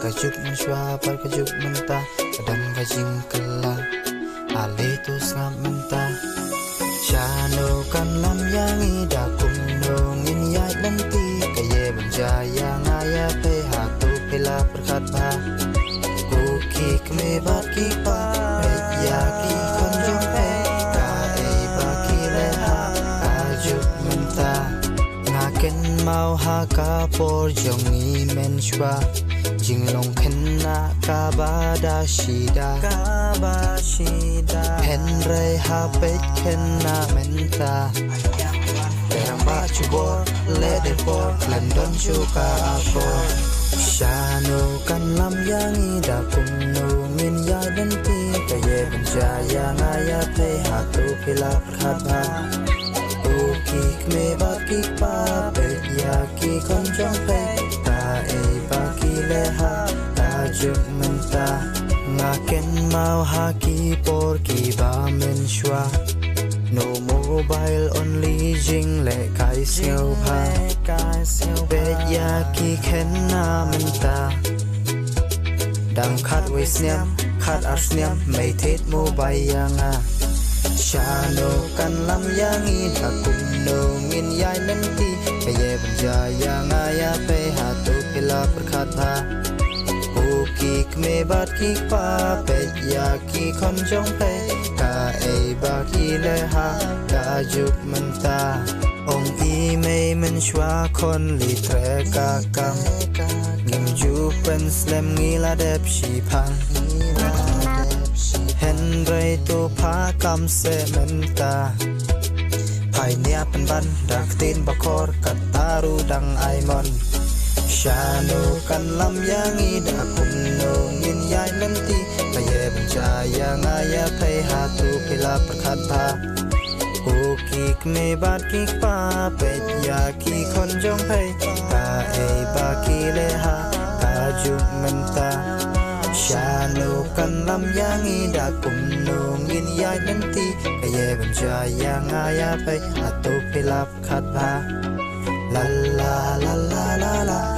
kajuk menshwa par kajuk menta kadang kajing kela ale tu ngam menta shano kan lam yang ida kumnong in yai nanti kaye benjaya ngaya pe hatu pela perkat ba ku ki kme bat ki pa ya ki konjong pe ka e ba ki le ha kajuk menta ngaken mau ha ka por jongi menshwa jinglong khenna ka bada shida pen rai ha pe khenna menta terang ba chubor le de por london chuka por shano kan lam yang ida kumno min ya denti kaye benjaya ngaya pe hatu pila khaba ki kme ba ki pa pe ya ki konjong pe ta e ba ki le ha ta juk menta ngaken mau ha ki por ki ba men shwa no mobile only jing le kai siêu pa pe ya ki khen na menta dang khat we sniam khat ar sniam mai thet mobile yanga shano kan lam yang ida kumno ngin yai nanti kaye benjaya ngaya pe hatu pila perkat ba ki kme bat ki pa pe ya ki konjong pe ka e ba ki le ha ka juk menta ong i me men shwa kon li tre ka kam ngim ju pen slem ngi la dep shi phang hen rei tu pha kam se menta pai nia pen ban dak tin bakor kataru dang aimon shano kan lam yang ida kumno ngin yai nanti kaye benjaya ngaya pe hatu pila perkat ba ki kme bat ki pa pe ya ki konjong pe ka e ba ki le ha ka juk menta shano kan lam yang ida kumno ngin yai nanti kaye benjaya ngaya pe hatu pila perkat ba la la la la la la